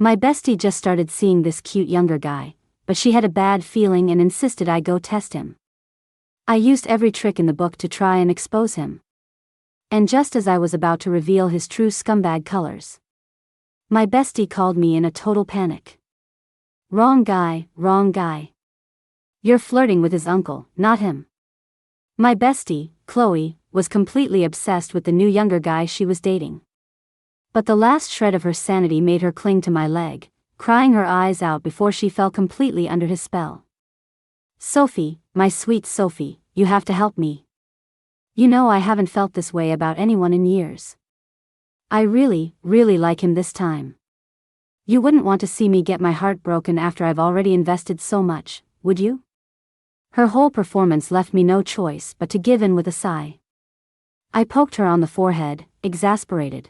My bestie just started seeing this cute younger guy, but she had a bad feeling and insisted I go test him. I used every trick in the book to try and expose him. And just as I was about to reveal his true scumbag colors, my bestie called me in a total panic. Wrong guy, wrong guy. You're flirting with his uncle, not him. My bestie, Chloe, was completely obsessed with the new younger guy she was dating. But the last shred of her sanity made her cling to my leg, crying her eyes out before she fell completely under his spell. Sophie, my sweet Sophie, you have to help me. You know I haven't felt this way about anyone in years. I really, really like him this time. You wouldn't want to see me get my heart broken after I've already invested so much, would you? Her whole performance left me no choice but to give in with a sigh. I poked her on the forehead, exasperated.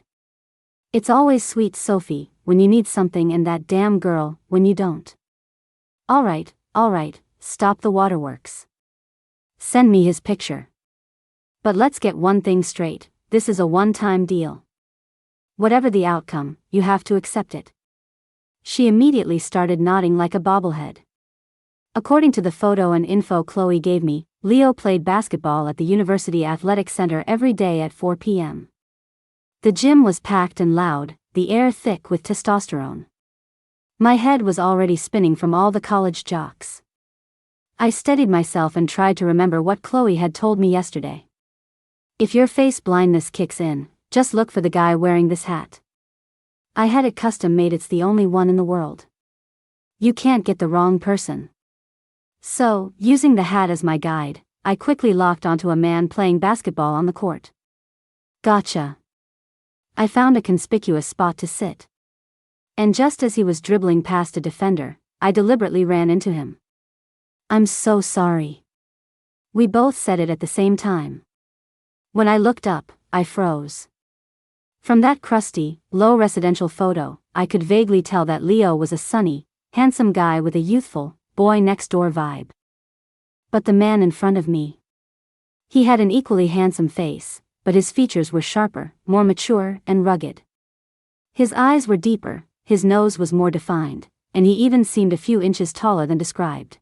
It's always sweet Sophie, when you need something, and that damn girl, when you don't. All right, stop the waterworks. Send me his picture. But let's get one thing straight, this is a one-time deal. Whatever the outcome, you have to accept it. She immediately started nodding like a bobblehead. According to the photo and info Chloe gave me, Leo played basketball at the University Athletic Center every day at 4 p.m. The gym was packed and loud, the air thick with testosterone. My head was already spinning from all the college jocks. I steadied myself and tried to remember what Chloe had told me yesterday. If your face blindness kicks in, just look for the guy wearing this hat. I had it custom made, it's the only one in the world. You can't get the wrong person. So, using the hat as my guide, I quickly locked onto a man playing basketball on the court. Gotcha. I found a conspicuous spot to sit. And just as he was dribbling past a defender, I deliberately ran into him. I'm so sorry. We both said it at the same time. When I looked up, I froze. From that crusty, low residential photo, I could vaguely tell that Leo was a sunny, handsome guy with a youthful, boy-next-door vibe. But the man in front of me. He had an equally handsome face, but his features were sharper, more mature, and rugged. His eyes were deeper, his nose was more defined, and he even seemed a few inches taller than described.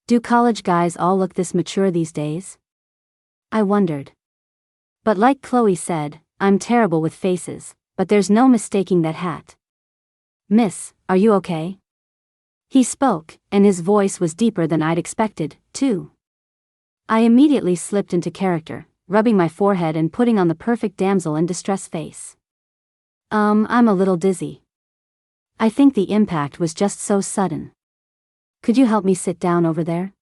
Do college guys all look this mature these days? I wondered. But like Chloe said, I'm terrible with faces, but there's no mistaking that hat. Miss, are you okay? He spoke, and his voice was deeper than I'd expected, too. I immediately slipped into character, rubbing my forehead and putting on the perfect damsel in distress face. I'm a little dizzy. I think the impact was just so sudden. Could you help me sit down over there?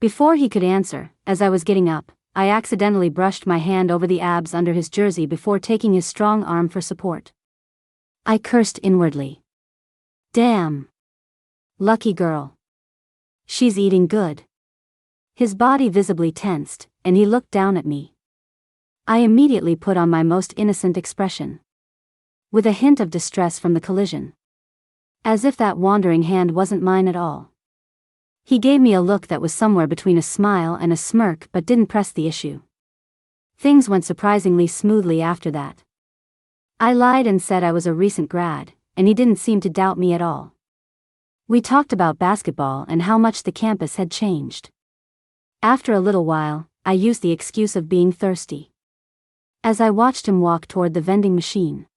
Before he could answer, as I was getting up, I accidentally brushed my hand over the abs under his jersey before taking his strong arm for support. I cursed inwardly. Damn. Lucky girl. She's eating good. His body visibly tensed, and he looked down at me. I immediately put on my most innocent expression, with a hint of distress from the collision. As if that wandering hand wasn't mine at all. He gave me a look that was somewhere between a smile and a smirk but didn't press the issue. Things went surprisingly smoothly after that. I lied and said I was a recent grad, and he didn't seem to doubt me at all. We talked about basketball and how much the campus had changed. After a little while, I used the excuse of being thirsty. As I watched him walk toward the vending machine,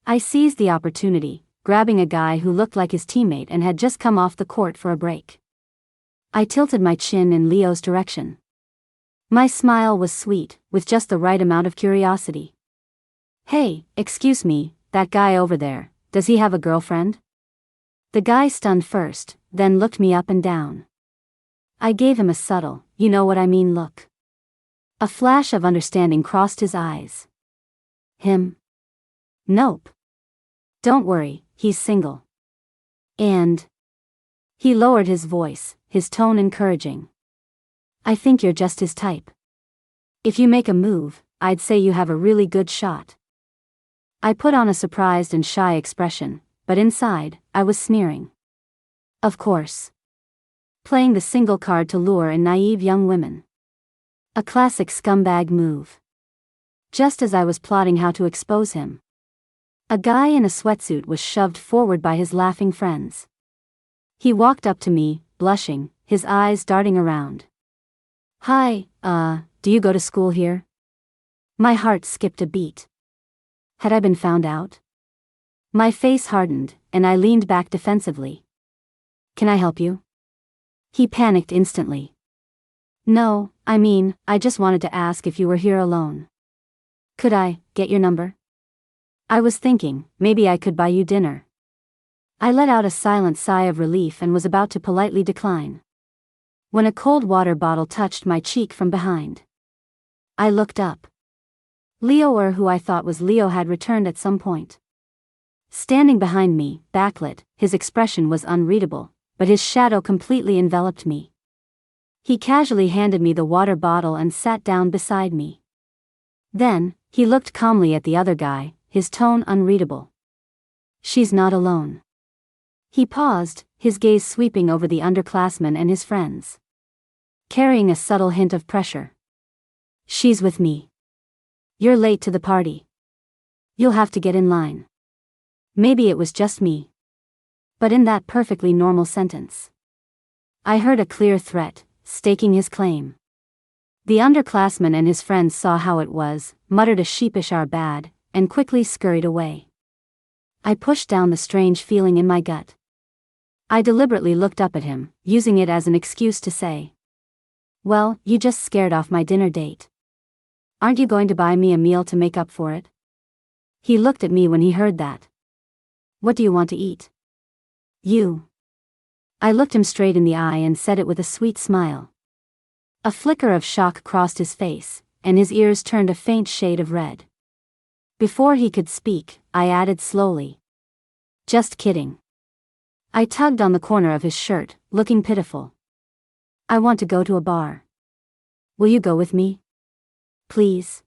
I seized the opportunity, grabbing a guy who looked like his teammate and had just come off the court for a break. I tilted my chin in Leo's direction. My smile was sweet, with just the right amount of curiosity. Hey, excuse me, that guy over there, does he have a girlfriend? The guy stunned first, then looked me up and down. I gave him a subtle, you know what I mean look. A flash of understanding crossed his eyes. Him? Nope. Don't worry, he's single. And? He lowered his voice, his tone encouraging. I think you're just his type. If you make a move, I'd say you have a really good shot. I put on a surprised and shy expression, but inside, I was sneering. Of course. Playing the single card to lure in naive young women. A classic scumbag move. Just as I was plotting how to expose him, A guy in a sweatsuit was shoved forward by his laughing friends. He walked up to me, blushing, his eyes darting around. "Hi, do you go to school here?" My heart skipped a beat. Had I been found out? My face hardened, and I leaned back defensively. "Can I help you?" He panicked instantly. "No, I just wanted to ask if you were here alone. Could I get your number? I was thinking, maybe I could buy you dinner." I let out a silent sigh of relief and was about to politely decline, when a cold water bottle touched my cheek from behind. I looked up. Leo, or who I thought was Leo, had returned at some point. Standing behind me, backlit, his expression was unreadable, but his shadow completely enveloped me. He casually handed me the water bottle and sat down beside me. Then, he looked calmly at the other guy, his tone unreadable. "She's not alone." He paused, his gaze sweeping over the underclassmen and his friends, carrying a subtle hint of pressure. "She's with me. You're late to the party. You'll have to get in line." Maybe it was just me, but in that perfectly normal sentence, I heard a clear threat, staking his claim. The underclassman and his friends saw how it was, muttered a sheepish "are bad," and quickly scurried away. I pushed down the strange feeling in my gut. I deliberately looked up at him, using it as an excuse to say, "Well, you just scared off my dinner date. Aren't you going to buy me a meal to make up for it?" He looked at me when he heard that. "What do you want to eat?" "You." I looked him straight in the eye and said it with a sweet smile. A flicker of shock crossed his face, and his ears turned a faint shade of red. Before he could speak, I added slowly, "Just kidding." I tugged on the corner of his shirt, looking pitiful. "I want to go to a bar. Will you go with me? Please?"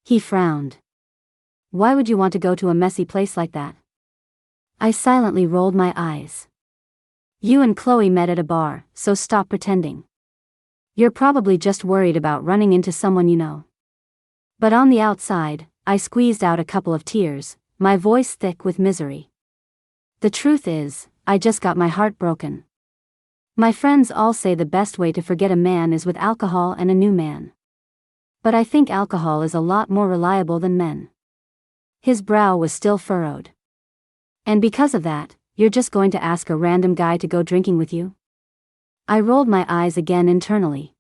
He frowned. "Why would you want to go to a messy place like that?" I silently rolled my eyes. "You and Chloe met at a bar, so stop pretending. You're probably just worried about running into someone you know." But on the outside, I squeezed out a couple of tears, my voice thick with misery. The truth is, I just got my heart broken. My friends all say the best way to forget a man is with alcohol and a new man. But I think alcohol is a lot more reliable than men. His brow was still furrowed. "And because of that, you're just going to ask a random guy to go drinking with you?" I rolled my eyes again internally.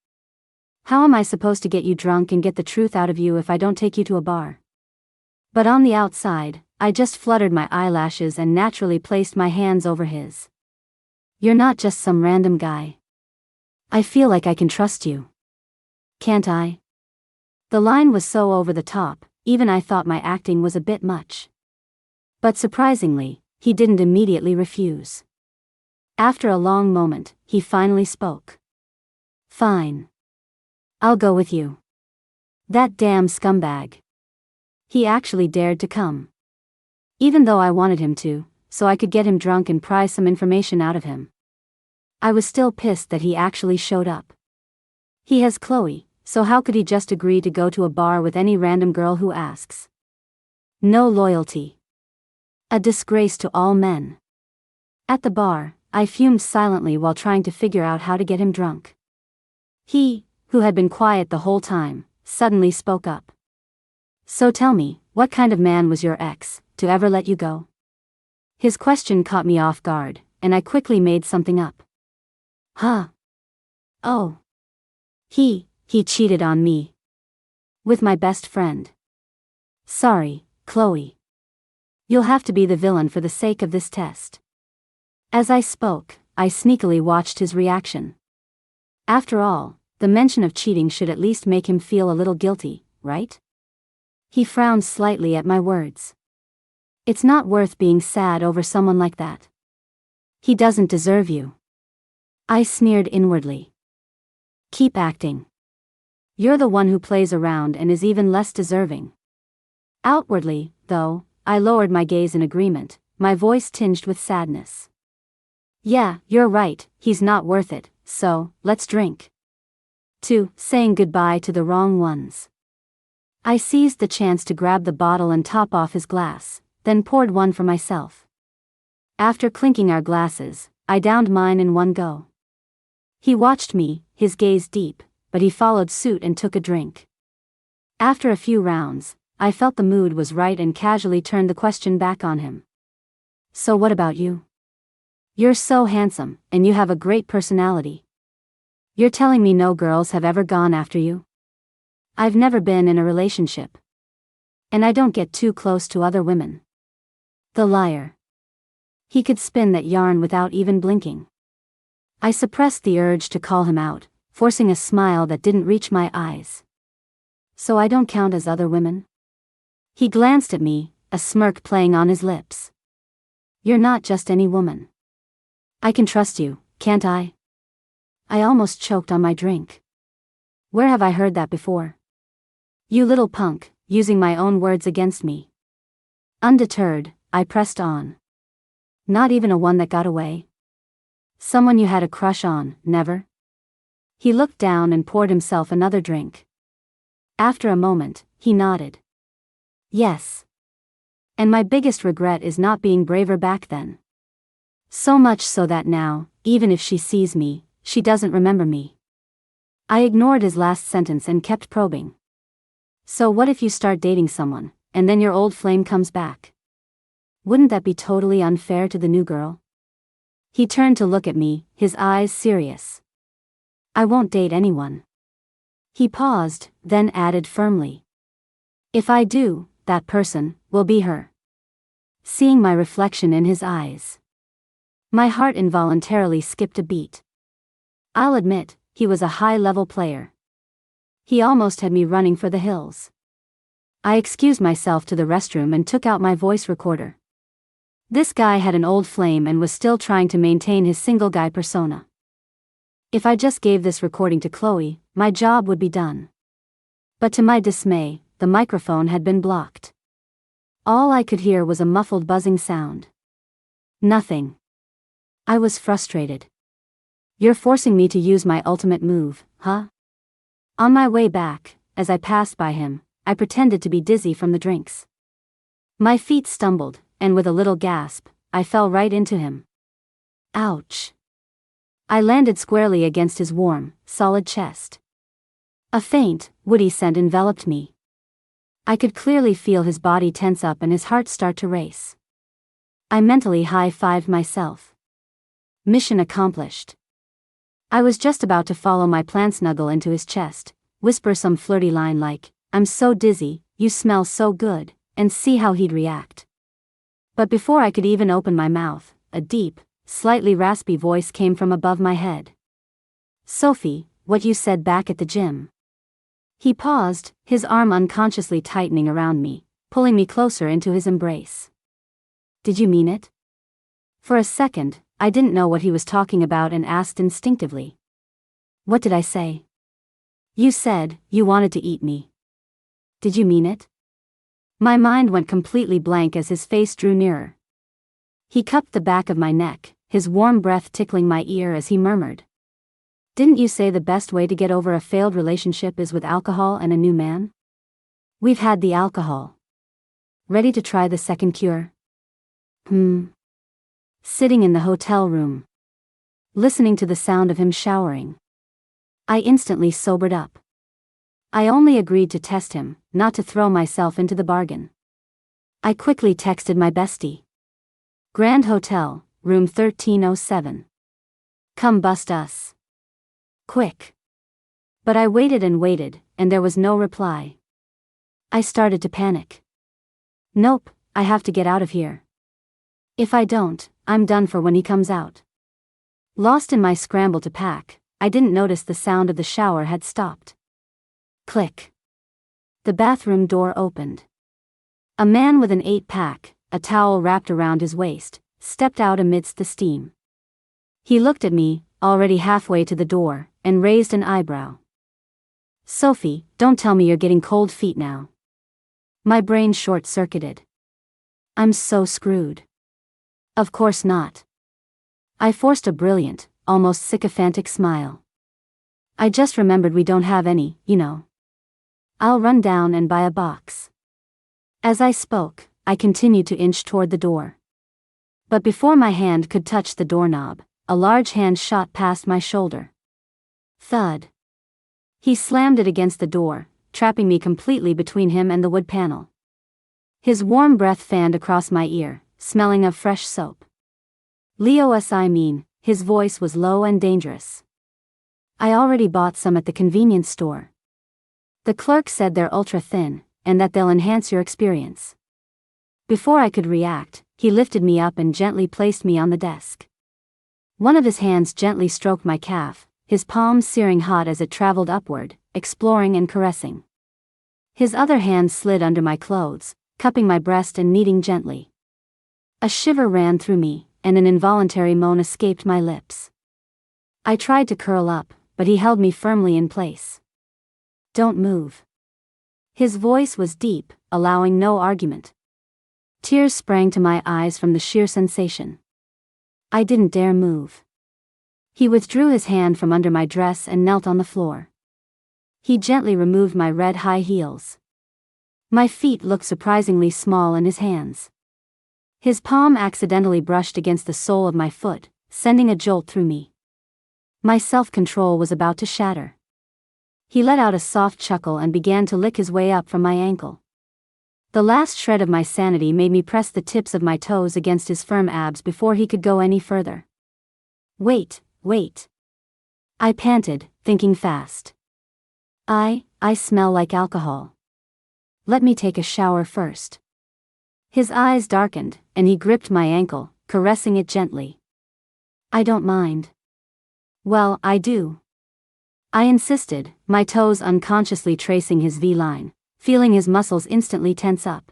"How am I supposed to get you drunk and get the truth out of you if I don't take you to a bar?" But on the outside, I just fluttered my eyelashes and naturally placed my hands over his. "You're not just some random guy. I feel like I can trust you. Can't I?" The line was so over the top, even I thought my acting was a bit much. But surprisingly, he didn't immediately refuse. After a long moment, he finally spoke. "Fine. I'll go with you. That damn scumbag. He actually dared to come. Even though I wanted him to, so I could get him drunk and pry some information out of him. I was still pissed that he actually showed up. He has Chloe, so how could he just agree to go to a bar with any random girl who asks? No loyalty. A disgrace to all men." At the bar, I fumed silently while trying to figure out how to get him drunk. He, who had been quiet the whole time, suddenly spoke up. "So tell me, what kind of man was your ex, to ever let you go?" His question caught me off guard, and I quickly made something up. "Huh? Oh. He cheated on me. With my best friend. Sorry, Chloe. You'll have to be the villain for the sake of this test." As I spoke, I sneakily watched his reaction. After all, the mention of cheating should at least make him feel a little guilty, right? He frowned slightly at my words. "It's not worth being sad over someone like that. He doesn't deserve you." I sneered inwardly. "Keep acting. You're the one who plays around and is even less deserving." Outwardly, though, I lowered my gaze in agreement, my voice tinged with sadness. "Yeah, you're right, he's not worth it, so, let's drink. To saying goodbye to the wrong ones." I seized the chance to grab the bottle and top off his glass, then poured one for myself. After clinking our glasses, I downed mine in one go. He watched me, his gaze deep, but he followed suit and took a drink. After a few rounds, I felt the mood was right and casually turned the question back on him. So what about you? You're so handsome, and you have a great personality. You're telling me no girls have ever gone after you? I've never been in a relationship. And I don't get too close to other women. The liar. He could spin that yarn without even blinking. I suppressed the urge to call him out, forcing a smile that didn't reach my eyes. So I don't count as other women? He glanced at me, a smirk playing on his lips. You're not just any woman. I can trust you, can't I? I almost choked on my drink. Where have I heard that before? You little punk, using my own words against me. Undeterred, I pressed on. Not even a one that got away? Someone you had a crush on, never? He looked down and poured himself another drink. After a moment, he nodded. Yes. And my biggest regret is not being braver back then. So much so that now, even if she sees me, she doesn't remember me. I ignored his last sentence and kept probing. So what if you start dating someone, and then your old flame comes back? Wouldn't that be totally unfair to the new girl? He turned to look at me, his eyes serious. I won't date anyone. He paused, then added firmly. If I do, that person will be her. Seeing my reflection in his eyes, my heart involuntarily skipped a beat. I'll admit, he was a high-level player. He almost had me running for the hills. I excused myself to the restroom and took out my voice recorder. This guy had an old flame and was still trying to maintain his single guy persona. If I just gave this recording to Chloe, my job would be done. But to my dismay, the microphone had been blocked. All I could hear was a muffled buzzing sound. Nothing. I was frustrated. You're forcing me to use my ultimate move, huh? On my way back, as I passed by him, I pretended to be dizzy from the drinks. My feet stumbled, and with a little gasp, I fell right into him. Ouch. I landed squarely against his warm, solid chest. A faint, woody scent enveloped me. I could clearly feel his body tense up and his heart start to race. I mentally high-fived myself. Mission accomplished. I was just about to follow my plan, snuggle into his chest, whisper some flirty line like, "I'm so dizzy, you smell so good," and see how he'd react. But before I could even open my mouth, a deep, slightly raspy voice came from above my head. "Sophie, what you said back at the gym." He paused, his arm unconsciously tightening around me, pulling me closer into his embrace. "Did you mean it?" For a second, I didn't know what he was talking about and asked instinctively. "What did I say?" "You said you wanted to eat me. Did you mean it?" My mind went completely blank as his face drew nearer. He cupped the back of my neck, his warm breath tickling my ear as he murmured. "Didn't you say the best way to get over a failed relationship is with alcohol and a new man? We've had the alcohol. Ready to try the second cure?" Sitting in the hotel room, listening to the sound of him showering, I instantly sobered up. I only agreed to test him, not to throw myself into the bargain. I quickly texted my bestie. "Grand Hotel, room 1307. Come bust us. Quick." But I waited and waited, and there was no reply. I started to panic. Nope, I have to get out of here. If I don't, I'm done for when he comes out. Lost in my scramble to pack, I didn't notice the sound of the shower had stopped. Click. The bathroom door opened. A man with an 8-pack, a towel wrapped around his waist, stepped out amidst the steam. He looked at me, already halfway to the door, and raised an eyebrow. "Sophie, don't tell me you're getting cold feet now." My brain short-circuited. I'm so screwed. Of course not. I forced a brilliant, almost sycophantic smile. I just remembered we don't have any, you know. I'll run down and buy a box. As I spoke, I continued to inch toward the door. But before my hand could touch the doorknob, a large hand shot past my shoulder. Thud. He slammed it against the door, trapping me completely between him and the wood panel. His warm breath fanned across my ear, smelling of fresh soap. His voice was low and dangerous. I already bought some at the convenience store. The clerk said they're ultra thin, and that they'll enhance your experience. Before I could react, he lifted me up and gently placed me on the desk. One of his hands gently stroked my calf, his palm searing hot as it traveled upward, exploring and caressing. His other hand slid under my clothes, cupping my breast and kneading gently. A shiver ran through me, and an involuntary moan escaped my lips. I tried to curl up, but he held me firmly in place. Don't move. His voice was deep, allowing no argument. Tears sprang to my eyes from the sheer sensation. I didn't dare move. He withdrew his hand from under my dress and knelt on the floor. He gently removed my red high heels. My feet looked surprisingly small in his hands. His palm accidentally brushed against the sole of my foot, sending a jolt through me. My self-control was about to shatter. He let out a soft chuckle and began to lick his way up from my ankle. The last shred of my sanity made me press the tips of my toes against his firm abs before he could go any further. Wait. I panted, thinking fast. I smell like alcohol. Let me take a shower first. His eyes darkened, and he gripped my ankle, caressing it gently. I don't mind. Well, I do. I insisted, my toes unconsciously tracing his V-line, feeling his muscles instantly tense up.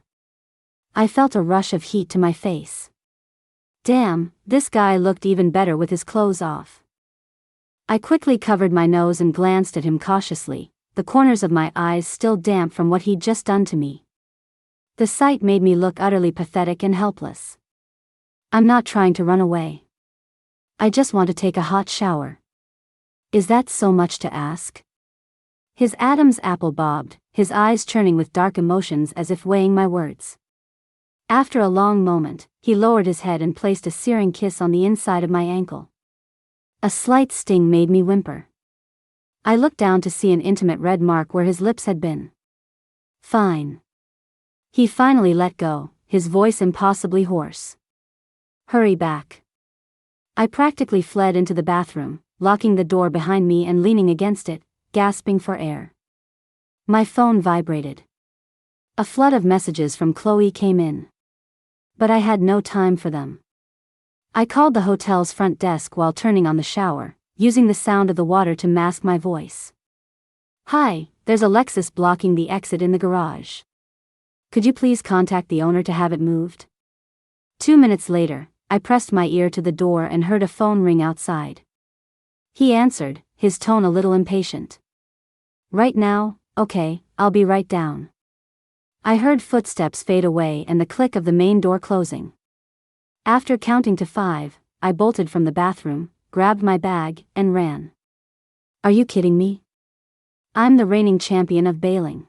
I felt a rush of heat to my face. Damn, this guy looked even better with his clothes off. I quickly covered my nose and glanced at him cautiously, the corners of my eyes still damp from what he'd just done to me. The sight made me look utterly pathetic and helpless. I'm not trying to run away. I just want to take a hot shower. Is that so much to ask? His Adam's apple bobbed, his eyes churning with dark emotions as if weighing my words. After a long moment, he lowered his head and placed a searing kiss on the inside of my ankle. A slight sting made me whimper. I looked down to see an intimate red mark where his lips had been. Fine. He finally let go, his voice impossibly hoarse. Hurry back. I practically fled into the bathroom, locking the door behind me and leaning against it, gasping for air. My phone vibrated. A flood of messages from Chloe came in. But I had no time for them. I called the hotel's front desk while turning on the shower, using the sound of the water to mask my voice. Hi, there's a Lexus blocking the exit in the garage. Could you please contact the owner to have it moved? 2 minutes later, I pressed my ear to the door and heard a phone ring outside. He answered, his tone a little impatient. Right now? Okay, I'll be right down. I heard footsteps fade away and the click of the main door closing. After counting to 5, I bolted from the bathroom, grabbed my bag, and ran. Are you kidding me? I'm the reigning champion of bailing.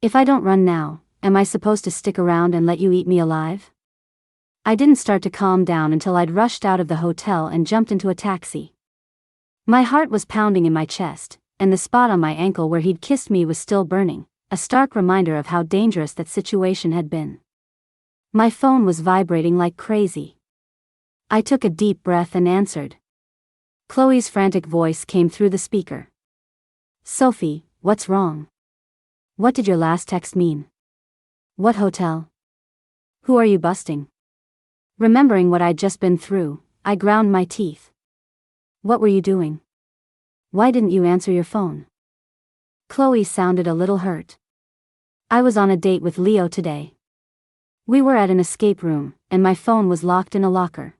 If I don't run now, am I supposed to stick around and let you eat me alive? I didn't start to calm down until I'd rushed out of the hotel and jumped into a taxi. My heart was pounding in my chest, and the spot on my ankle where he'd kissed me was still burning, a stark reminder of how dangerous that situation had been. My phone was vibrating like crazy. I took a deep breath and answered. Chloe's frantic voice came through the speaker. Sophie, what's wrong? What did your last text mean? What hotel? Who are you busting? Remembering what I'd just been through, I ground my teeth. What were you doing? Why didn't you answer your phone? Chloe sounded a little hurt. I was on a date with Leo today. We were at an escape room, and my phone was locked in a locker.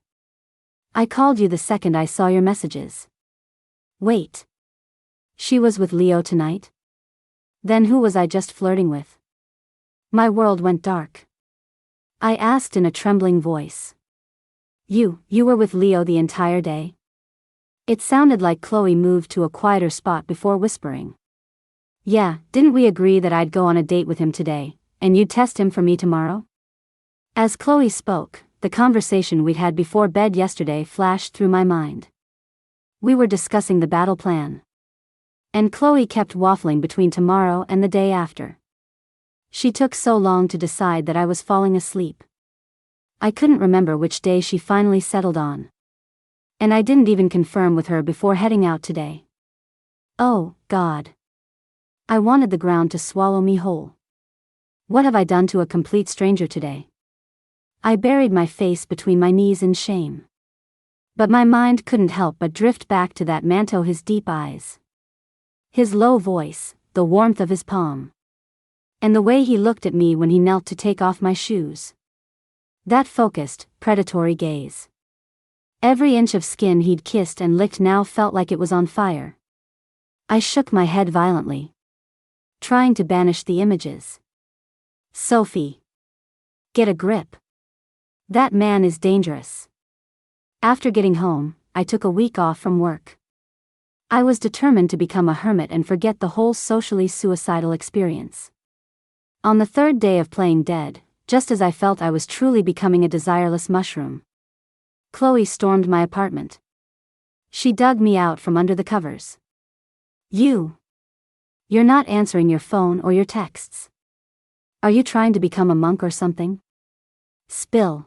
I called you the second I saw your messages. Wait. She was with Leo tonight? Then who was I just flirting with? My world went dark. I asked in a trembling voice. You were with Leo the entire day? It sounded like Chloe moved to a quieter spot before whispering. Yeah, didn't we agree that I'd go on a date with him today, and you'd test him for me tomorrow? As Chloe spoke, the conversation we'd had before bed yesterday flashed through my mind. We were discussing the battle plan. And Chloe kept waffling between tomorrow and the day after. She took so long to decide that I was falling asleep. I couldn't remember which day she finally settled on. And I didn't even confirm with her before heading out today. Oh, God. I wanted the ground to swallow me whole. What have I done to a complete stranger today? I buried my face between my knees in shame. But my mind couldn't help but drift back to that man, his deep eyes. His low voice, the warmth of his palm. And the way he looked at me when he knelt to take off my shoes. That focused, predatory gaze. Every inch of skin he'd kissed and licked now felt like it was on fire. I shook my head violently, trying to banish the images. Sophie. Get a grip. That man is dangerous. After getting home, I took a week off from work. I was determined to become a hermit and forget the whole socially suicidal experience. On the third day of playing dead, just as I felt I was truly becoming a desireless mushroom, Chloe stormed my apartment. She dug me out from under the covers. You're not answering your phone or your texts. Are you trying to become a monk or something? Spill.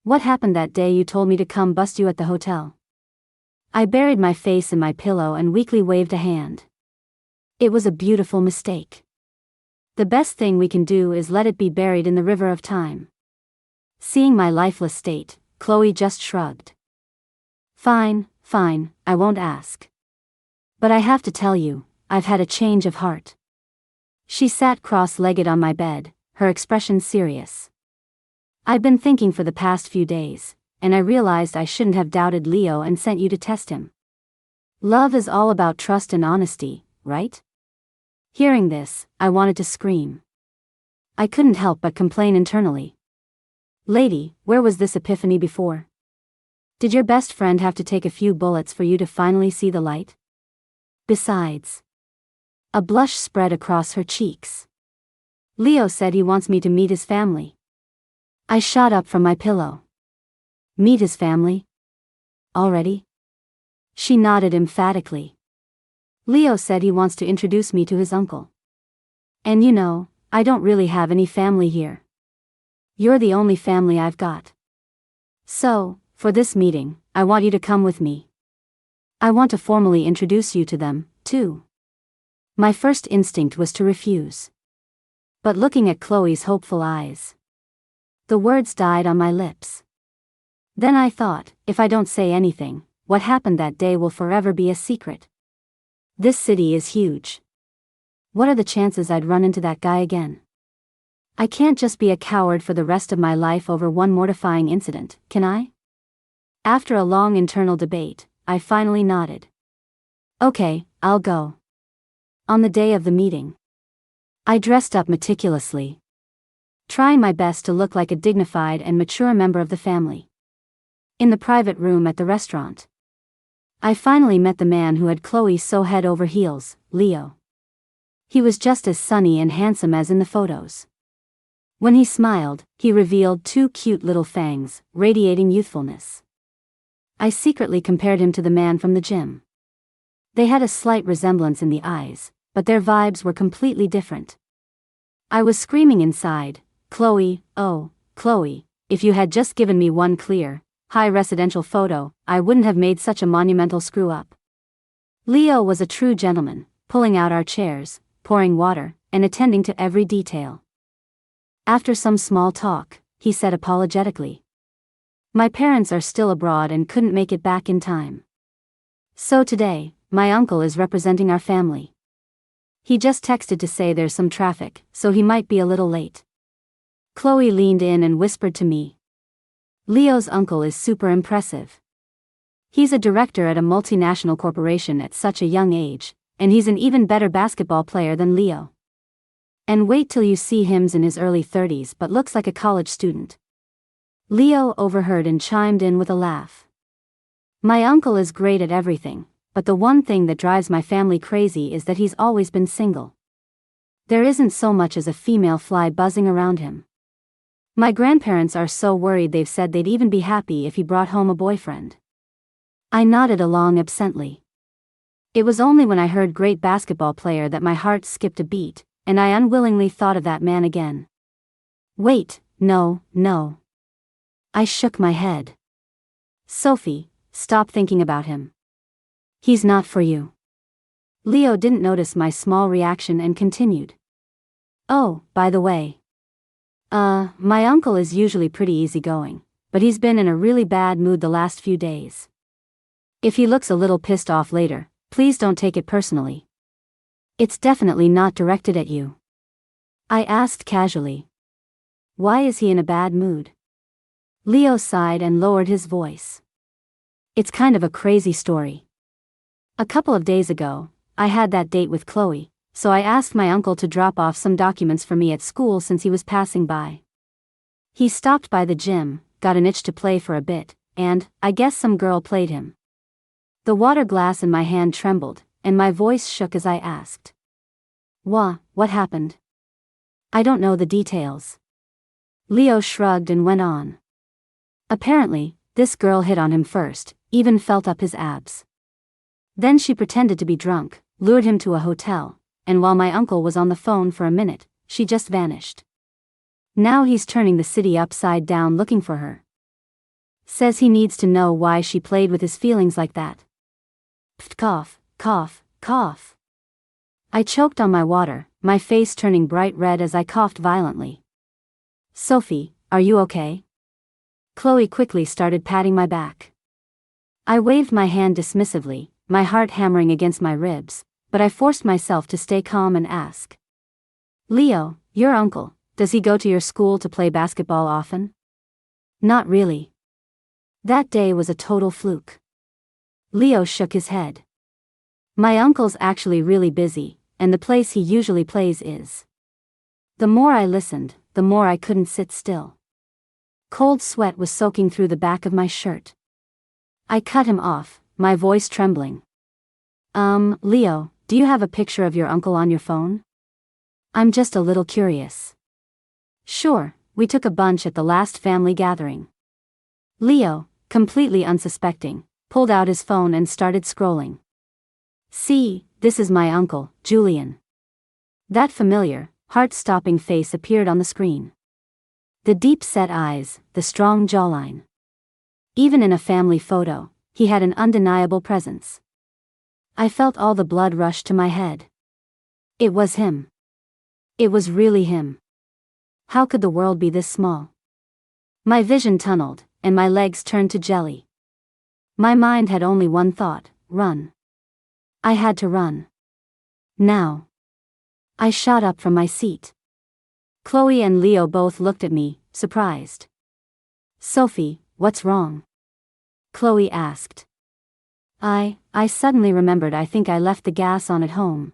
What happened that day you told me to come bust you at the hotel? I buried my face in my pillow and weakly waved a hand. It was a beautiful mistake. The best thing we can do is let it be buried in the river of time. Seeing my lifeless state, Chloe just shrugged. Fine, I won't ask. But I have to tell you, I've had a change of heart. She sat cross-legged on my bed, her expression serious. I'd been thinking for the past few days, and I realized I shouldn't have doubted Leo and sent you to test him. Love is all about trust and honesty, right? Hearing this, I wanted to scream. I couldn't help but complain internally. Lady, where was this epiphany before? Did your best friend have to take a few bullets for you to finally see the light? Besides, a blush spread across her cheeks. Leo said he wants me to meet his family. I shot up from my pillow. Meet his family? Already? She nodded emphatically. Leo said he wants to introduce me to his uncle. And you know, I don't really have any family here. You're the only family I've got. So, for this meeting, I want you to come with me. I want to formally introduce you to them, too. My first instinct was to refuse. But looking at Chloe's hopeful eyes, the words died on my lips. Then I thought, if I don't say anything, what happened that day will forever be a secret. This city is huge. What are the chances I'd run into that guy again? I can't just be a coward for the rest of my life over one mortifying incident, can I? After a long internal debate, I finally nodded. Okay, I'll go. On the day of the meeting, I dressed up meticulously, trying my best to look like a dignified and mature member of the family. In the private room at the restaurant, I finally met the man who had Chloe so head over heels, Leo. He was just as sunny and handsome as in the photos. When he smiled, he revealed two cute little fangs, radiating youthfulness. I secretly compared him to the man from the gym. They had a slight resemblance in the eyes, but their vibes were completely different. I was screaming inside, Chloe, oh, Chloe, if you had just given me one clear, high residential photo, I wouldn't have made such a monumental screw-up. Leo was a true gentleman, pulling out our chairs, pouring water, and attending to every detail. After some small talk, he said apologetically, my parents are still abroad and couldn't make it back in time. So today, my uncle is representing our family. He just texted to say there's some traffic, so he might be a little late. Chloe leaned in and whispered to me, Leo's uncle is super impressive. He's a director at a multinational corporation at such a young age, and he's an even better basketball player than Leo. And wait till you see him's in his early 30s but looks like a college student. Leo overheard and chimed in with a laugh. My uncle is great at everything, but the one thing that drives my family crazy is that he's always been single. There isn't so much as a female fly buzzing around him. My grandparents are so worried they've said they'd even be happy if he brought home a boyfriend. I nodded along absently. It was only when I heard great basketball player that my heart skipped a beat, and I unwillingly thought of that man again. Wait, no. I shook my head. Sophie, stop thinking about him. He's not for you. Leo didn't notice my small reaction and continued. Oh, by the way. My uncle is usually pretty easygoing, but he's been in a really bad mood the last few days. If he looks a little pissed off later, please don't take it personally. It's definitely not directed at you. I asked casually. Why is he in a bad mood? Leo sighed and lowered his voice. It's kind of a crazy story. A couple of days ago, I had that date with Chloe, so I asked my uncle to drop off some documents for me at school since he was passing by. He stopped by the gym, got an itch to play for a bit, and, I guess some girl played him. The water glass in my hand trembled, and my voice shook as I asked. What happened? I don't know the details. Leo shrugged and went on. Apparently, this girl hit on him first, even felt up his abs. Then she pretended to be drunk, lured him to a hotel, and while my uncle was on the phone for a minute, she just vanished. Now he's turning the city upside down looking for her. Says he needs to know why she played with his feelings like that. Pft, cough. I choked on my water, my face turning bright red as I coughed violently. Sophie, are you okay? Chloe quickly started patting my back. I waved my hand dismissively, my heart hammering against my ribs, but I forced myself to stay calm and ask. Leo, your uncle, does he go to your school to play basketball often? Not really. That day was a total fluke. Leo shook his head. My uncle's actually really busy, and the place he usually plays is. The more I listened, the more I couldn't sit still. Cold sweat was soaking through the back of my shirt. I cut him off, my voice trembling. Leo, do you have a picture of your uncle on your phone? I'm just a little curious. Sure, we took a bunch at the last family gathering. Leo, completely unsuspecting, pulled out his phone and started scrolling. See, this is my uncle, Julian. That familiar, heart-stopping face appeared on the screen. The deep-set eyes, the strong jawline. Even in a family photo, he had an undeniable presence. I felt all the blood rush to my head. It was him. It was really him. How could the world be this small? My vision tunneled, and my legs turned to jelly. My mind had only one thought: run. I had to run. Now. I shot up from my seat. Chloe and Leo both looked at me, surprised. Sophie, what's wrong? Chloe asked. I suddenly remembered I think I left the gas on at home.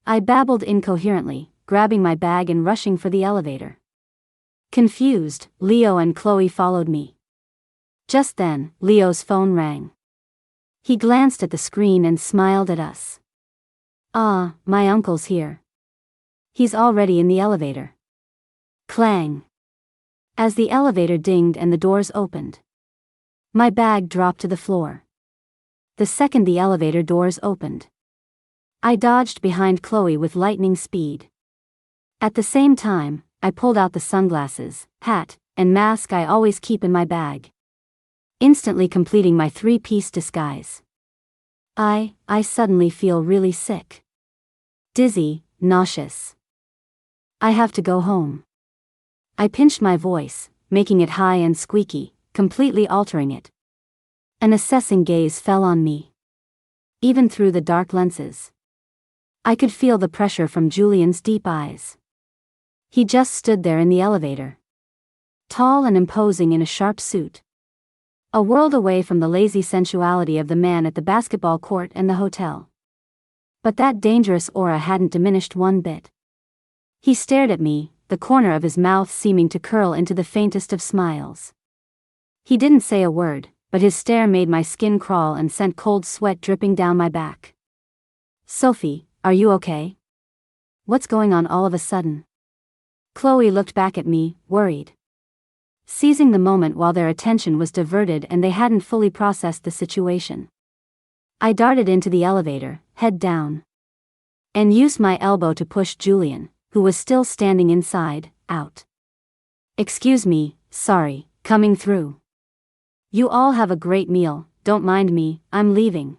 I babbled incoherently, grabbing my bag and rushing for the elevator. Confused, Leo and Chloe followed me. Just then, Leo's phone rang. He glanced at the screen and smiled at us. Ah, my uncle's here. He's already in the elevator. Clang. As the elevator dinged and the doors opened. My bag dropped to the floor. The second the elevator doors opened, I dodged behind Chloe with lightning speed. At the same time, I pulled out the sunglasses, hat, and mask I always keep in my bag, instantly completing my three-piece disguise. I suddenly feel really sick. Dizzy, nauseous. I have to go home. I pinched my voice, making it high and squeaky, completely altering it. An assessing gaze fell on me. Even through the dark lenses, I could feel the pressure from Julian's deep eyes. He just stood there in the elevator. Tall and imposing in a sharp suit. A world away from the lazy sensuality of the man at the basketball court and the hotel. But that dangerous aura hadn't diminished one bit. He stared at me, the corner of his mouth seeming to curl into the faintest of smiles. He didn't say a word, but his stare made my skin crawl and sent cold sweat dripping down my back. Sophie, are you okay? What's going on all of a sudden? Chloe looked back at me, worried. seizing the moment while their attention was diverted and they hadn't fully processed the situation. I darted into the elevator, head down, and used my elbow to push Julian, who was still standing inside, out. "Excuse me, sorry, coming through. You all have a great meal, don't mind me, I'm leaving."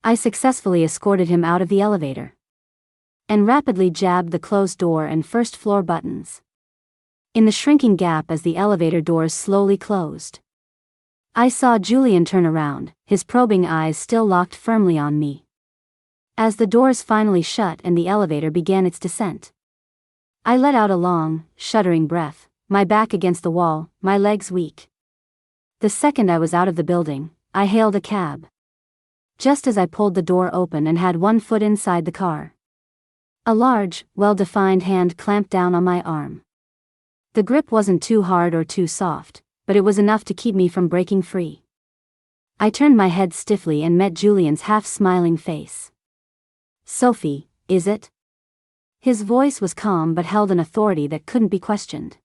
I successfully escorted him out of the elevator and rapidly jabbed the closed door and first floor buttons. In the shrinking gap as the elevator doors slowly closed, I saw Julian turn around, his probing eyes still locked firmly on me. As the doors finally shut and the elevator began its descent, I let out a long, shuddering breath, my back against the wall, my legs weak. The second I was out of the building, I hailed a cab. Just as I pulled the door open and had one foot inside the car, a large, well-defined hand clamped down on my arm. The grip wasn't too hard or too soft, but it was enough to keep me from breaking free. I turned my head stiffly and met Julian's half-smiling face. "Sophie, is it?" His voice was calm but held an authority that couldn't be questioned.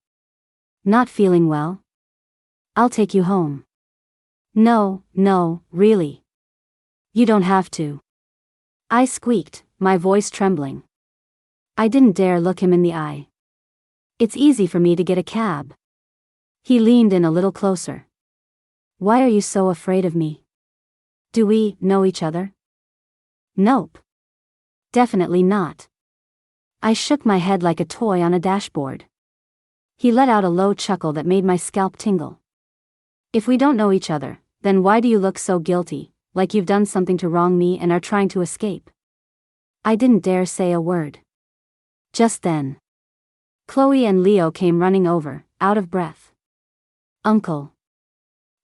"Not feeling well? I'll take you home." No, really. You don't have to." I squeaked, my voice trembling. I didn't dare look him in the eye. "It's easy for me to get a cab." He leaned in a little closer. "Why are you so afraid of me? Do we know each other?" "Nope. Definitely not." I shook my head like a toy on a dashboard. He let out a low chuckle that made my scalp tingle. "If we don't know each other, then why do you look so guilty, like you've done something to wrong me and are trying to escape?" I didn't dare say a word. Just then, Chloe and Leo came running over, out of breath. "Uncle."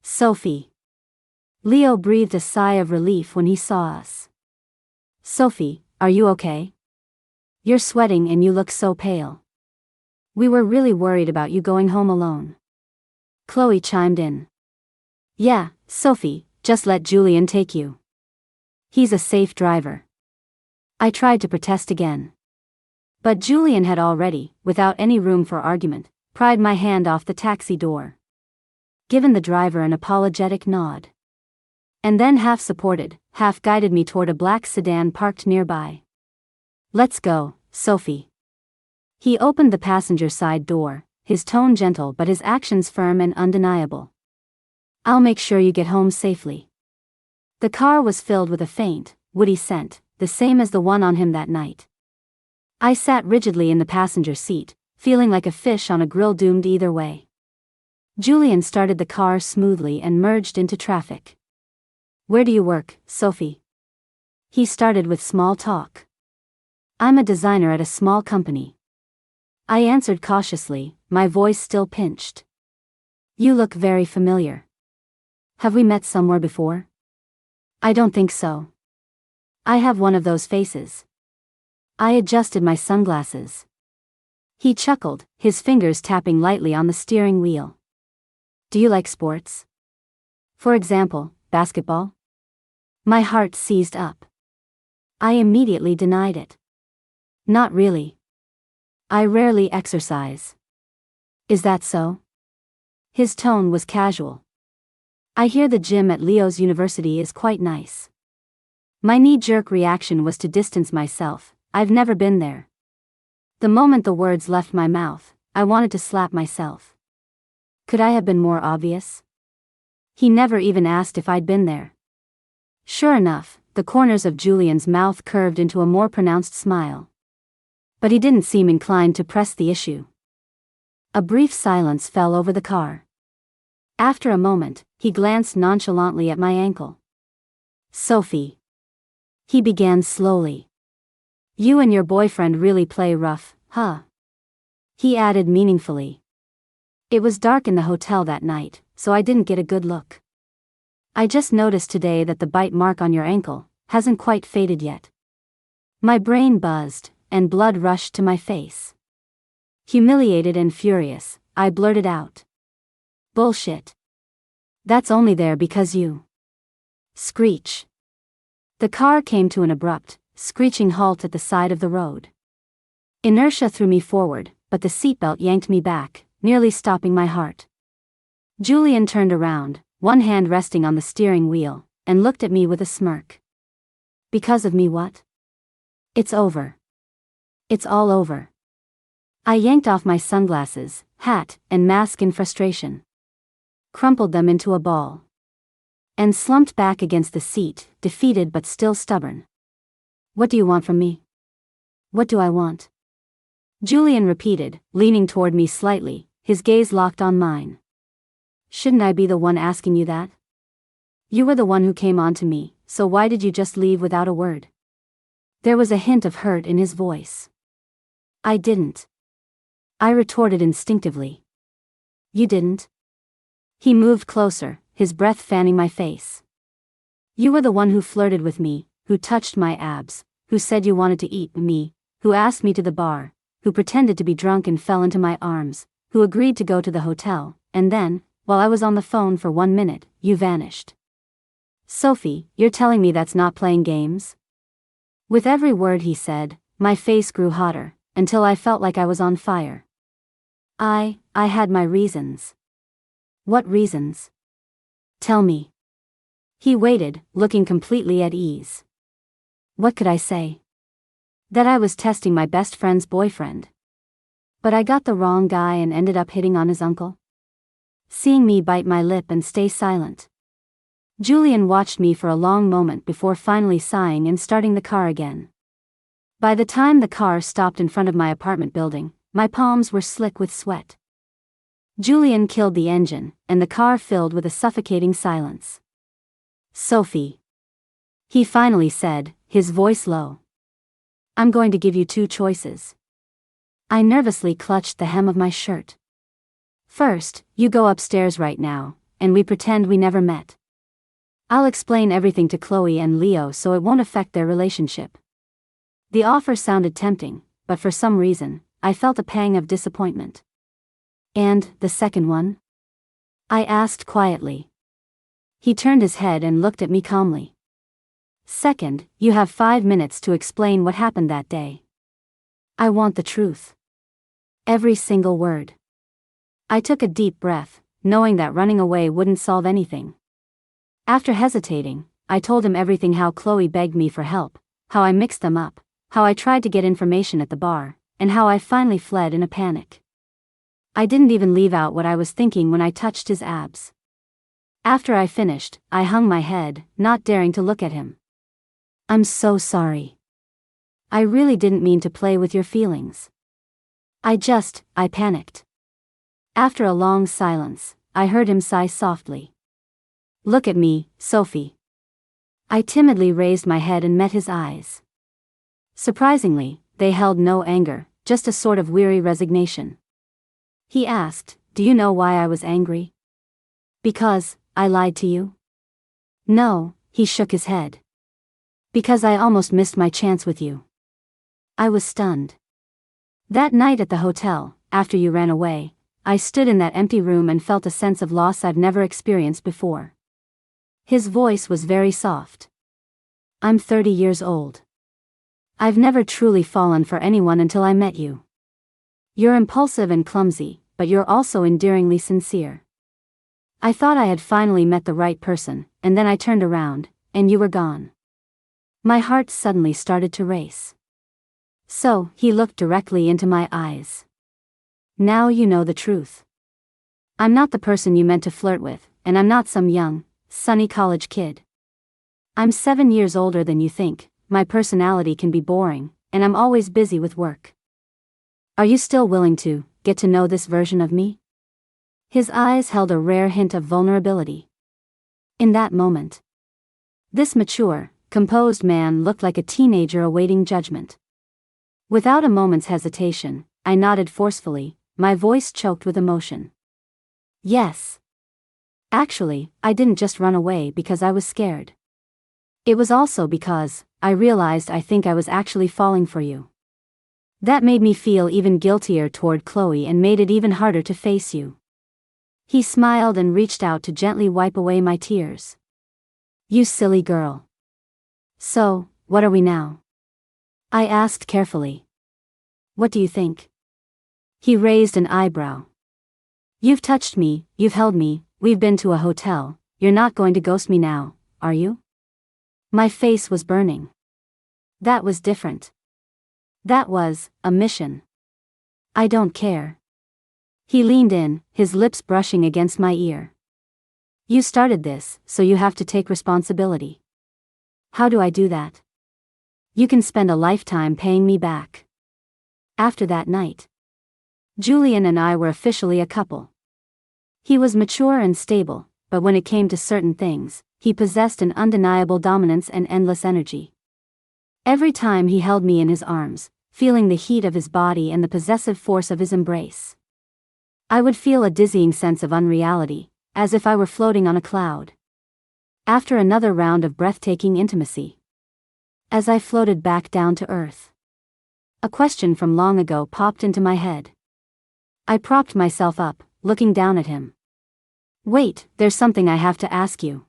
"Sophie." Leo breathed a sigh of relief when he saw us. "Sophie, are you okay? You're sweating and you look so pale. We were really worried about you going home alone." Chloe chimed in. "Yeah, Sophie, just let Julian take you. He's a safe driver." I tried to protest again, but Julian had already, without any room for argument, pried my hand off the taxi door, given the driver an apologetic nod, and then half supported, half guided me toward a black sedan parked nearby. "Let's go, Sophie." He opened the passenger side door, his tone gentle but his actions firm and undeniable. "I'll make sure you get home safely." The car was filled with a faint, woody scent, the same as the one on him that night. I sat rigidly in the passenger seat, feeling like a fish on a grill doomed either way. Julian started the car smoothly and merged into traffic. "Where do you work, Sophie?" He started with small talk. "I'm a designer at a small company." I answered cautiously, my voice still pinched. "You look very familiar. Have we met somewhere before?" "I don't think so. I have one of those faces." I adjusted my sunglasses. He chuckled, his fingers tapping lightly on the steering wheel. "Do you like sports? For example, basketball?" My heart seized up. I immediately denied it. "Not really. I rarely exercise." "Is that so?" His tone was casual. "I hear the gym at Leo's university is quite nice." My knee-jerk reaction was to distance myself. I've never been there. The moment the words left my mouth, I wanted to slap myself. Could I have been more obvious? He never even asked if I'd been there. Sure enough, the corners of Julian's mouth curved into a more pronounced smile. But he didn't seem inclined to press the issue. A brief silence fell over the car. After a moment, he glanced nonchalantly at my ankle. "Sophie." He began slowly. "You and your boyfriend really play rough, huh?" He added meaningfully. "It was dark in the hotel that night, so I didn't get a good look. I just noticed today that the bite mark on your ankle hasn't quite faded yet." My brain buzzed, and blood rushed to my face. Humiliated and furious, I blurted out. "Bullshit. That's only there because you." Screech. The car came to an abrupt, screeching halt at the side of the road. Inertia threw me forward, but the seatbelt yanked me back, nearly stopping my heart. Julian turned around, one hand resting on the steering wheel, and looked at me with a smirk. Because of me what? It's over. It's all over. I yanked off my sunglasses, hat, and mask in frustration. Crumpled them into a ball. And slumped back against the seat, defeated but still stubborn. What do you want from me? What do I want? Julian repeated, leaning toward me slightly, his gaze locked on mine. Shouldn't I be the one asking you that? You were the one who came on to me, so why did you just leave without a word? There was a hint of hurt in his voice. I didn't. I retorted instinctively. You didn't? He moved closer, his breath fanning my face. You were the one who flirted with me, who touched my abs, who said you wanted to eat me, who asked me to the bar, who pretended to be drunk and fell into my arms, who agreed to go to the hotel, and then, while I was on the phone for 1 minute, you vanished. Sophie, you're telling me that's not playing games? With every word he said, my face grew hotter, until I felt like I was on fire. I had my reasons. What reasons? Tell me. He waited, looking completely at ease. What could I say? That I was testing my best friend's boyfriend. But I got the wrong guy and ended up hitting on his uncle? Seeing me bite my lip and stay silent. Julian watched me for a long moment before finally sighing and starting the car again. By the time the car stopped in front of my apartment building, my palms were slick with sweat. Julian killed the engine, and the car filled with a suffocating silence. Sophie. He finally said, his voice low. I'm going to give you 2 choices. I nervously clutched the hem of my shirt. First, you go upstairs right now, and we pretend we never met. I'll explain everything to Chloe and Leo so it won't affect their relationship. The offer sounded tempting, but for some reason, I felt a pang of disappointment. And the second one? I asked quietly. He turned his head and looked at me calmly. Second, you have 5 minutes to explain what happened that day. I want the truth. Every single word. I took a deep breath, knowing that running away wouldn't solve anything. After hesitating, I told him everything: how Chloe begged me for help, how I mixed them up, how I tried to get information at the bar, and how I finally fled in a panic. I didn't even leave out what I was thinking when I touched his abs. After I finished, I hung my head, not daring to look at him. I'm so sorry. I really didn't mean to play with your feelings. I panicked. After a long silence, I heard him sigh softly. Look at me, Sophie. I timidly raised my head and met his eyes. Surprisingly, they held no anger, just a sort of weary resignation. He asked, do you know why I was angry? Because I lied to you? No, he shook his head. Because I almost missed my chance with you. I was stunned. That night at the hotel, after you ran away, I stood in that empty room and felt a sense of loss I've never experienced before. His voice was very soft. I'm 30 years old. I've never truly fallen for anyone until I met you. You're impulsive and clumsy, but you're also endearingly sincere. I thought I had finally met the right person, and then I turned around, and you were gone. My heart suddenly started to race. So, he looked directly into my eyes. Now you know the truth. I'm not the person you meant to flirt with, and I'm not some young, sunny college kid. I'm 7 years older than you think, my personality can be boring, and I'm always busy with work. Are you still willing to get to know this version of me? His eyes held a rare hint of vulnerability. In that moment, this mature, composed man looked like a teenager awaiting judgment. Without a moment's hesitation, I nodded forcefully, my voice choked with emotion. Yes. Actually, I didn't just run away because I was scared. It was also because I realized I think I was actually falling for you. That made me feel even guiltier toward Chloe and made it even harder to face you. He smiled and reached out to gently wipe away my tears. You silly girl. So, what are we now? I asked carefully. What do you think? He raised an eyebrow. You've touched me, you've held me, we've been to a hotel, you're not going to ghost me now, are you? My face was burning. That was different. That was a mission. I don't care. He leaned in, his lips brushing against my ear. You started this, so you have to take responsibility. How do I do that? You can spend a lifetime paying me back. After that night, Julian and I were officially a couple. He was mature and stable, but when it came to certain things, he possessed an undeniable dominance and endless energy. Every time he held me in his arms, feeling the heat of his body and the possessive force of his embrace, I would feel a dizzying sense of unreality, as if I were floating on a cloud. After another round of breathtaking intimacy, as I floated back down to earth, a question from long ago popped into my head. I propped myself up, looking down at him. Wait, there's something I have to ask you.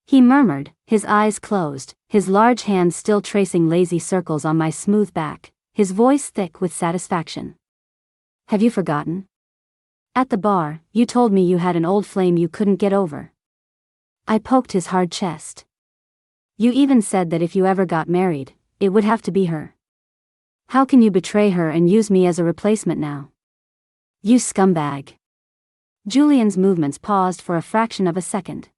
He murmured, his eyes closed, his large hands still tracing lazy circles on my smooth back, his voice thick with satisfaction. Have you forgotten? At the bar, you told me you had an old flame you couldn't get over. I poked his hard chest. You even said that if you ever got married, it would have to be her. How can you betray her and use me as a replacement now? You scumbag. Julian's movements paused for a fraction of a second.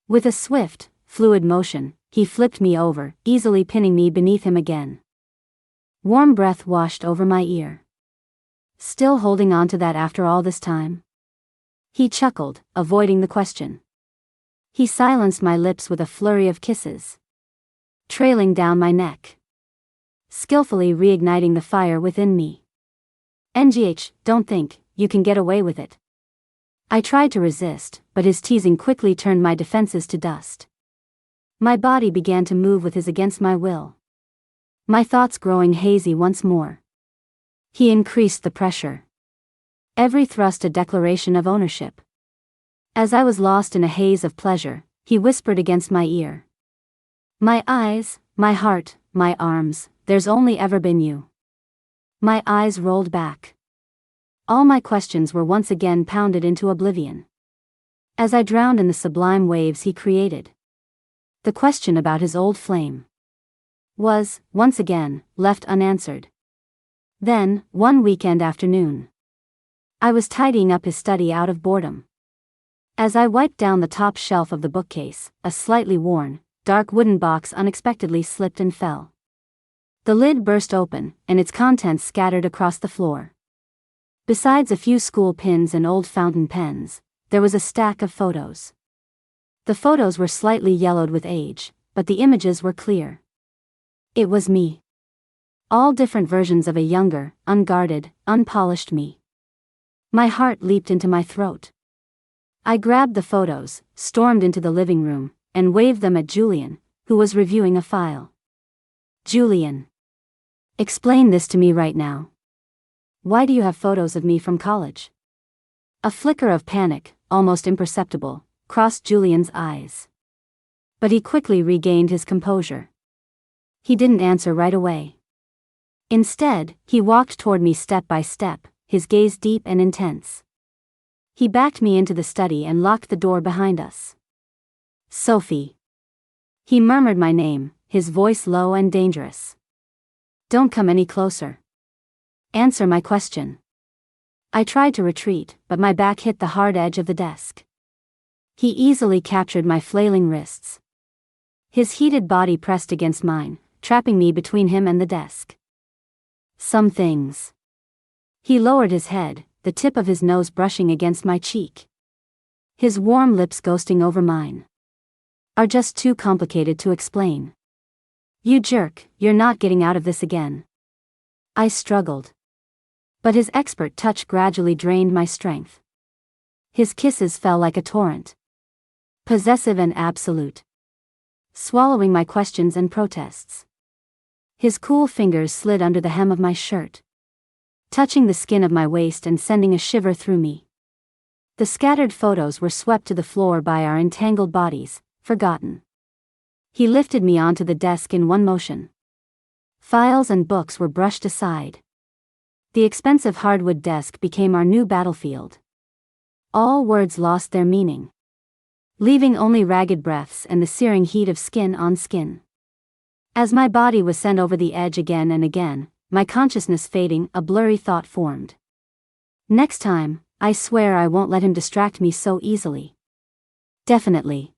With a swift, fluid motion, he flipped me over, easily pinning me beneath him again. Warm breath washed over my ear. Still holding on to that after all this time? He chuckled, avoiding the question. He silenced my lips with a flurry of kisses, trailing down my neck, skillfully reigniting the fire within me. NGH, don't think you can get away with it. I tried to resist, but his teasing quickly turned my defenses to dust. My body began to move with his against my will, my thoughts growing hazy once more. He increased the pressure, every thrust a declaration of ownership. As I was lost in a haze of pleasure, he whispered against my ear. My eyes, my heart, my arms, there's only ever been you. My eyes rolled back. All my questions were once again pounded into oblivion, as I drowned in the sublime waves he created. The question about his old flame was, once again, left unanswered. Then, one weekend afternoon, I was tidying up his study out of boredom. As I wiped down the top shelf of the bookcase, a slightly worn, dark wooden box unexpectedly slipped and fell. The lid burst open, and its contents scattered across the floor. Besides a few school pins and old fountain pens, there was a stack of photos. The photos were slightly yellowed with age, but the images were clear. It was me. All different versions of a younger, unguarded, unpolished me. My heart leaped into my throat. I grabbed the photos, stormed into the living room, and waved them at Julian, who was reviewing a file. Julian. Explain this to me right now. Why do you have photos of me from college? A flicker of panic, almost imperceptible, crossed Julian's eyes. But he quickly regained his composure. He didn't answer right away. Instead, he walked toward me step by step, his gaze deep and intense. He backed me into the study and locked the door behind us. Sophie. He murmured my name, his voice low and dangerous. Don't come any closer. Answer my question. I tried to retreat, but my back hit the hard edge of the desk. He easily captured my flailing wrists. His heated body pressed against mine, trapping me between him and the desk. Some things. He lowered his head, the tip of his nose brushing against my cheek. His warm lips ghosting over mine. Are just too complicated to explain. You jerk, you're not getting out of this again. I struggled. But his expert touch gradually drained my strength. His kisses fell like a torrent. Possessive and absolute. Swallowing my questions and protests. His cool fingers slid under the hem of my shirt, touching the skin of my waist and sending a shiver through me. The scattered photos were swept to the floor by our entangled bodies, forgotten. He lifted me onto the desk in one motion. Files and books were brushed aside. The expensive hardwood desk became our new battlefield. All words lost their meaning, leaving only ragged breaths and the searing heat of skin on skin. As my body was sent over the edge again and again, my consciousness fading, a blurry thought formed. Next time, I swear I won't let him distract me so easily. Definitely.